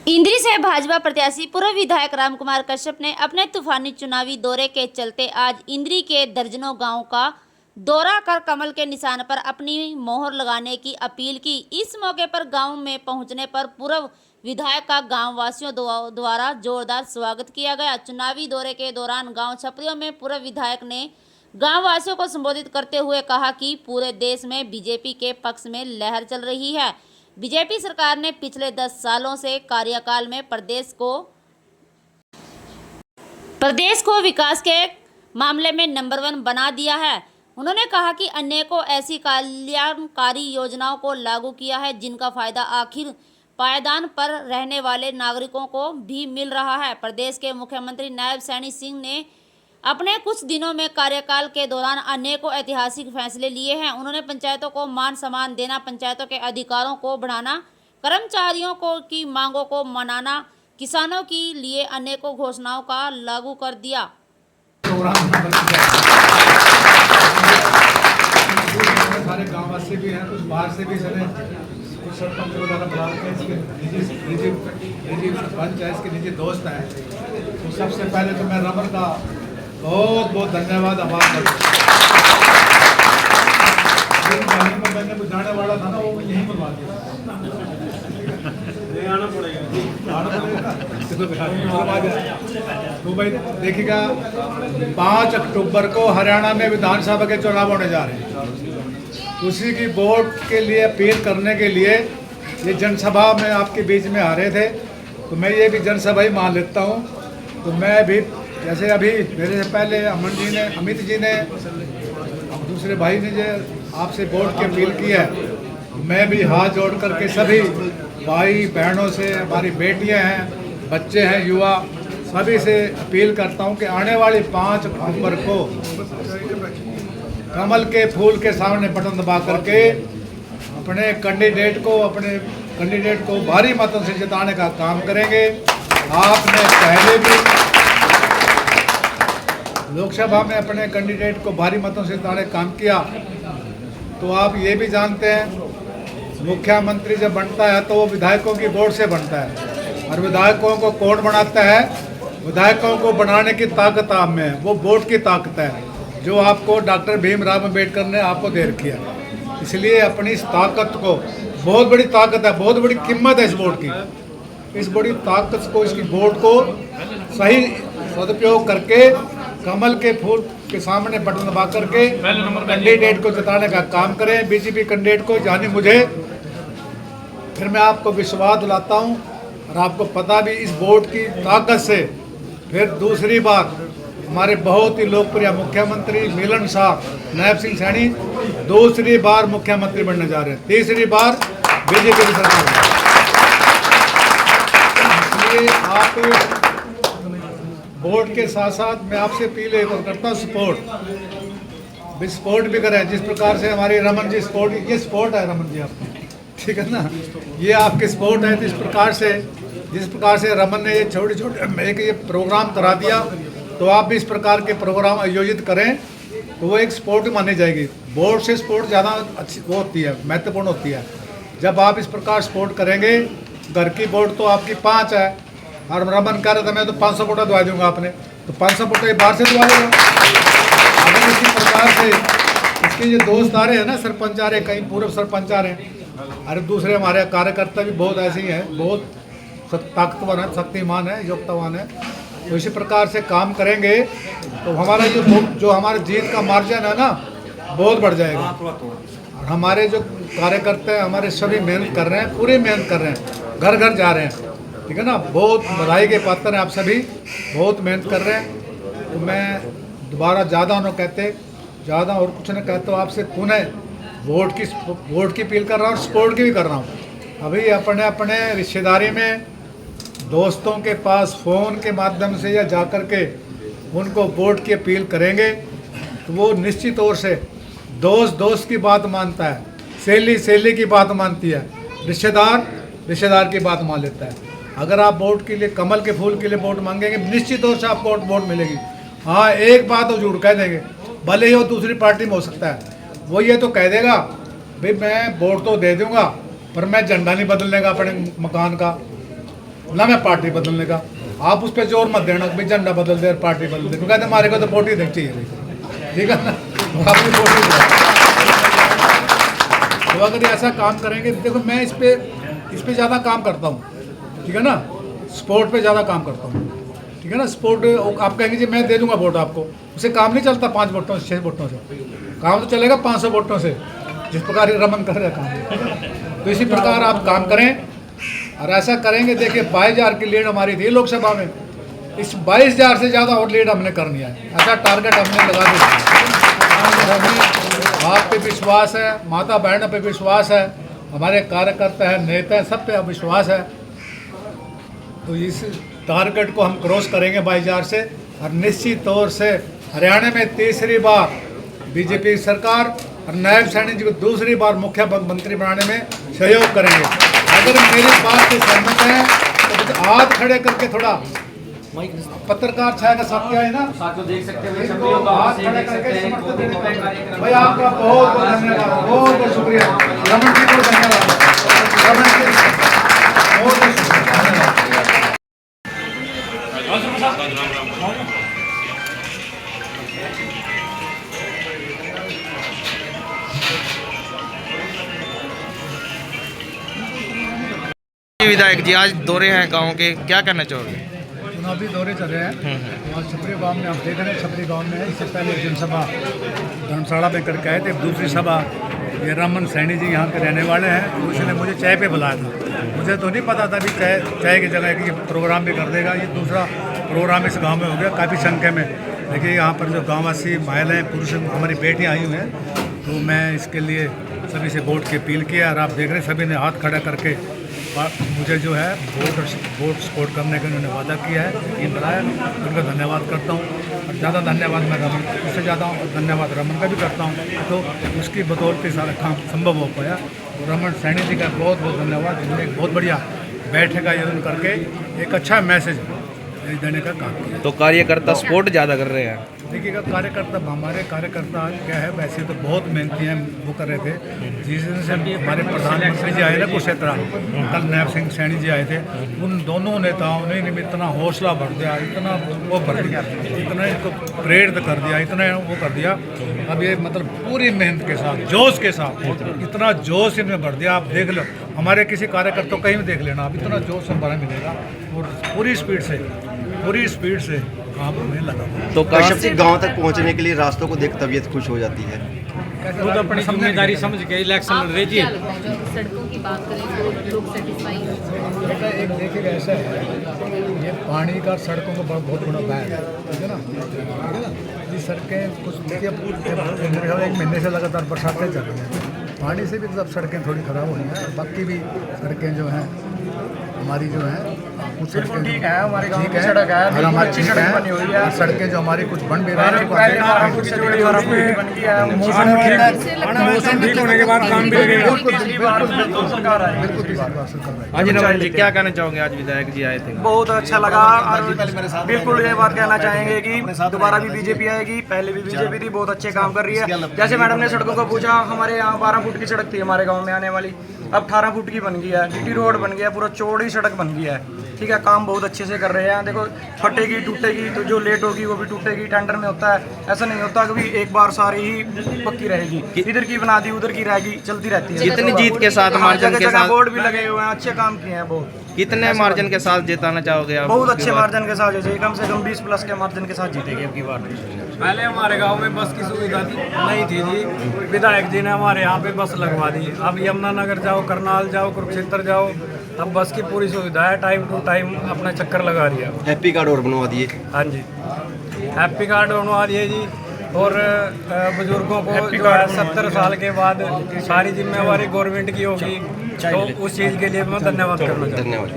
इंद्री से भाजपा प्रत्याशी पूर्व विधायक रामकुमार कश्यप ने अपने तूफानी चुनावी दौरे के चलते आज इंद्री के दर्जनों गांव का दौरा कर कमल के निशान पर अपनी मोहर लगाने की अपील की। इस मौके पर गांव में पहुंचने पर पूर्व विधायक का गांव वासियों द्वारा जोरदार स्वागत किया गया। चुनावी दौरे के दौरान गांव छपरियों में पूर्व विधायक ने गांव वासियों को संबोधित करते हुए कहा कि पूरे देश में बीजेपी के पक्ष में लहर चल रही है। बीजेपी सरकार ने पिछले 10 सालों से कार्यकाल में प्रदेश को विकास के मामले में नंबर 1 बना दिया है। उन्होंने कहा कि अनेकों ऐसी कल्याणकारी योजनाओं को लागू किया है जिनका फायदा आखिर पायदान पर रहने वाले नागरिकों को भी मिल रहा है। प्रदेश के मुख्यमंत्री नायब सैनी सिंह ने अपने कुछ दिनों में कार्यकाल के दौरान अनेकों ऐतिहासिक फैसले लिए हैं। उन्होंने पंचायतों को मान सम्मान देना, पंचायतों के अधिकारों को बढ़ाना, कर्मचारियों की मांगों को मनाना, किसानों के लिए अनेकों घोषणाओं का लागू कर दिया। सारे गांववासी भी हैं, कुछ बाहर से भी चले, कुछ सरपंच वगैरह बुला के इसके निजी सरपंच है, इसके निजी दोस्त हैं। तो सबसे पहले तो मैं रमन का बहुत बहुत धन्यवाद आभार करता हूँ। मैंने कुछ जाने वाला था ना, वो यहीं पर बात आना पड़ेगा। तो भाई देखिएगा, 5 अक्टूबर को हरियाणा में विधानसभा के चुनाव होने जा रहे हैं। उसी की वोट के लिए अपील करने के लिए ये जनसभा में आपके बीच में आ रहे थे, तो मैं ये भी जनसभा ही मान लेता हूँ। तो मैं भी जैसे अभी मेरे से पहले अमित जी ने दूसरे भाई ने जो आपसे वोट की अपील की है, मैं भी हाथ जोड़ करके सभी भाई बहनों से, हमारी बेटियां हैं, बच्चे हैं, युवा सभी से अपील करता हूं कि आने वाली 5 अक्टूबर को कमल के फूल के सामने बटन दबा करके अपने कैंडिडेट को भारी मतों से जिताने का काम करेंगे। आपने पहले भी लोकसभा में अपने कैंडिडेट को भारी मतों से जिताने का काम किया, तो आप ये भी जानते हैं मुख्यमंत्री जब बनता है तो वो विधायकों की वोट से बनता है, और विधायकों को कौन बनाता है? विधायकों को बनाने की ताकत आप में है, वो वोट की ताकत है जो आपको डॉक्टर भीमराव अम्बेडकर ने आपको दे रखी है। इसलिए अपनी इस ताकत को, बहुत बड़ी ताकत है, बहुत बड़ी कीमत है इस वोट की, इस बड़ी ताकत को, इसकी वोट को सही सदुपयोग करके कमल के फूल के सामने बटन दबा करके कैंडिडेट को जिताने का काम करें, बीजेपी कैंडिडेट को। यानी मुझे फिर मैं आपको विश्वास दिलाता हूं, और आपको पता भी इस वोट की ताकत से फिर दूसरी बार हमारे बहुत ही लोकप्रिय मुख्यमंत्री मिलन शाह नायब सिंह सैनी दूसरी बार मुख्यमंत्री बनने जा रहे हैं, तीसरी बार बीजेपी की सरकार। इसलिए आप वोट के साथ साथ मैं आपसे अपील करता हूँ, सपोर्ट भी करें। जिस प्रकार से हमारी रमन जी ये सपोर्ट है रमन जी आपकी, ठीक है ना, ये आपके सपोर्ट है। जिस प्रकार से रमन ने ये छोटे एक ये प्रोग्राम करा दिया, तो आप भी इस प्रकार के प्रोग्राम आयोजित करें, तो वो एक सपोर्ट मानी जाएगी। वोट से सपोर्ट ज़्यादा अच्छी वो होती है, महत्वपूर्ण होती है। जब आप इस प्रकार सपोर्ट करेंगे, घर की वोट तो आपकी 5 है, और रमन कह रहा था मैं तो 500 वोटा दवा दूंगा आपने, तो 500 वोटा बाहर से दवा देगा। अगर इसी प्रकार से इसके जो दोस्त आ रहे हैं ना, सरपंच आ रहे हैं, कहीं पूर्व सरपंच आ रहे हैं, अरे दूसरे हमारे कार्यकर्ता भी बहुत ऐसे ही हैं, बहुत ताकतवर है, शक्तिमान है, योग्यतावान है। तो इसी प्रकार से काम करेंगे तो हमारा जो हमारे जीत का मार्जिन है ना, बहुत बढ़ जाएगा। और हमारे जो कार्यकर्ता हैं, हमारे सभी मेहनत कर रहे हैं, पूरी मेहनत कर रहे हैं, घर घर जा रहे हैं, ठीक है ना। बहुत बधाई के पात्र हैं आप सभी, बहुत मेहनत कर रहे हैं। तो मैं दोबारा ज़्यादा और कुछ न कहता हूँ, आपसे पुनः वोट की अपील कर रहा हूँ, सपोर्ट की भी कर रहा हूँ। अभी अपने रिश्तेदारी में दोस्तों के पास फ़ोन के माध्यम से या जाकर के उनको वोट की अपील करेंगे, तो वो निश्चित तौर से दोस्त की बात मानता है, सहेली की बात मानती है, रिश्तेदार की बात मान लेता है। अगर आप वोट के लिए, कमल के फूल के लिए वोट मांगेंगे, निश्चित तौर से आपको वोट मिलेगी। हाँ, एक बात वो जरूर कह देंगे, भले ही वो दूसरी पार्टी में हो सकता है, वो ये तो कह देगा भाई मैं वोट तो दे दूंगा, पर मैं झंडा नहीं बदलने का अपने मकान का, ना मैं पार्टी बदलने का। आप उस पर जोर मत देना भाई झंडा बदल दे और पार्टी बदल दे, कहते हमारे को तो वोट ही चाहिए भाई, ठीक है ना, आपकी वोट ही दो। तो अगर ऐसा काम करेंगे, देखो मैं इस पे ज़्यादा काम करता हूँ, ठीक है ना, स्पोर्ट पे ज़्यादा काम करता हूँ, ठीक है ना। स्पोर्ट आप कहेंगे जी मैं दे दूंगा वोट आपको, उससे काम नहीं चलता 5 वोटों से 6 वोटों से, काम तो चलेगा 500 वोटों से, जिस प्रकार ये रमन कर रहे हैं काम। तो इसी प्रकार आप काम करें और ऐसा करेंगे। देखिए 22,000 की लीड हमारी थी लोकसभा में, इस 22,000 से ज़्यादा और लीड हमने करनी है, ऐसा टारगेट हमने लगा दिया। हमें आप पे विश्वास है, माता बहनों पे विश्वास है, हमारे कार्यकर्ता है, नेता है, सब पे विश्वास है। तो इस टारगेट को हम क्रॉस करेंगे 22,000 से, और निश्चित तौर से हरियाणा में तीसरी बार बीजेपी सरकार और नायब सैनी जी को दूसरी बार मुख्यमंत्री बनाने में सहयोग करेंगे। अगर मेरी बात से सहमत हैं तो हाथ खड़े करके थोड़ा पत्रकार छाया का सत्य है ना, देख सकते हैं इनको हाथ खड़े करके समर्थन देने का। भाई आपका बहुत बहुत धन्यवाद, बहुत बहुत शुक्रिया रमन जी को, धन्यवाद रमन जी, बहुत बहुत शुक्रिया। विधायक जी आज दौरे हैं गांव के, क्या कहना चाहोगे? चुनावी दौरे चल रहे हैं और छपरी गांव में हम देख रहे हैं, छपरी गांव में इससे पहले जनसभा धर्मशाला में करके आए थे, दूसरी सभा ये रमन सैनी जी यहाँ के रहने वाले हैं, तो उसने मुझे चाय पे बुलाया था। मुझे तो नहीं पता था भी चाय की जगह कि ये प्रोग्राम भी कर देगा। ये दूसरा प्रोग्राम इस गाँव में हो गया काफ़ी संख्या में। देखिए यहाँ पर जो गाँववासी महिलाएँ पुरुष हमारी बेटियाँ आई हुई हैं, तो मैं इसके लिए सभी से वोट की अपील किया और आप देख रहे हैं सभी ने हाथ खड़ा करके मुझे जो है वोट सपोर्ट करने का उन्होंने वादा किया है, यकीन दिलाया। उनका धन्यवाद करता हूँ और ज़्यादा धन्यवाद मैं रमन, उससे ज़्यादा धन्यवाद रमन का भी करता हूँ, तो उसकी बदौलत सारा काम संभव हो पाया। रमन सैनी जी का बहुत बहुत धन्यवाद, जिन्होंने एक बहुत बढ़िया बैठक आयोजन करके एक अच्छा मैसेज देने का काम किया। तो कार्यकर्ता सपोर्ट ज़्यादा कर रहे हैं। देखिएगा कार्यकर्ता, हमारे कार्यकर्ता क्या है, वैसे तो बहुत मेहनती हैं, वो कर रहे थे। जिस दिन से हमारे प्रधानमंत्री जी आए ना कुरुक्षेत्र, कल नायब सिंह सैनी जी आए थे, उन दोनों नेताओं ने इतना हौसला भर दिया, इतना वो भर दिया, इतना इनको प्रेरित कर दिया, इतना वो कर दिया। अब ये मतलब पूरी मेहनत के साथ, जोश के साथ, इतना जोश इनमें भर दिया। आप देख लो, हमारे किसी कार्यकर्ता कहीं भी देख लेना, अब इतना जोश हमारा मिलेगा और पूरी स्पीड से काम में लगा। तो कश्यप जी गांव तक पहुंचने के लिए रास्तों को देख तबीयत खुश हो जाती है। खुद अपनी जिम्मेदारी समझ के इलेक्शन लड़ रही है। सड़कों की बात करें तो लोग सेटिस्फाई हैं। एक देखिएगा ऐसा है, ये पानी का सड़कों का बहुत बड़ा बैग है, ठीक है ना। ये सड़कें कुछ देखिए एक महीने से लगातार बरसातें चल रही हैं, पानी से भी सब सड़कें थोड़ी ख़राब हो रही हैं। बाकी भी सड़कें जो हैं हमारी जो हैं कुछ सड़कें ठीक है, हमारे गांव की सड़क है और हमारी अच्छी सड़क बनी हुई है। सड़कें जो हमारी कुछ बन भी रही हैं, मौसम ठीक होने के बाद काम भी लगेगा। आज रमन जी क्या कहना चाहोगे? आज विधायक जी आए थे, बहुत अच्छा लगा और बिल्कुल ये बात कहना चाहेंगे कि दोबारा भी बीजेपी आएगी। पहले भी बीजेपी थी, बहुत अच्छे काम कर रही है। जैसे मैडम ने सड़कों को पूछा, हमारे यहाँ 12 फुट की सड़क थी हमारे गांव में आने वाली, अब 18 फुट की बन गई है। जीटी रोड बन गया, पूरा चौड़ी सड़क बन गई है, ठीक है। काम बहुत अच्छे से कर रहे हैं। देखो फटेगी टूटेगी तो जो लेट होगी वो भी टूटेगी, टेंडर में होता है, ऐसा नहीं होता कि एक बार सारी ही पक्की रहेगी। इधर की बना दी उधर की रहेगी, चलती रहती है। कितनी जीत के साथ, मार्जिन के साथ बोर्ड भी लगे हुए हैं, अच्छे काम किए हैं बहुत। कितने मार्जिन के साथ जिताना चाहोगे आप? बहुत अच्छे मार्जिन के साथ जीतेगी, कम से कम 20+ के मार्जिन के साथ जीतेगी अब की बार। पहले हमारे गांव में बस की सुविधा नहीं थी जी, विधायक जी ने हमारे यहाँ पे बस लगवा दी। अब यमुनानगर जाओ, करनाल जाओ, कुरुक्षेत्र जाओ, अब बस की पूरी सुविधा है, टाइम टू टाइम अपना चक्कर लगा दिया। हैप्पी कार्ड और बनवा दिए। हाँ जी, हैप्पी कार्ड बनवा दिए जी। और बुजुर्गों को जो है 70 साल के बाद सारी जिम्मेवारी गवर्नमेंट की होगी, तो उस चीज़ के लिए मैं धन्यवाद करना चाहता हूँ। धन्यवाद।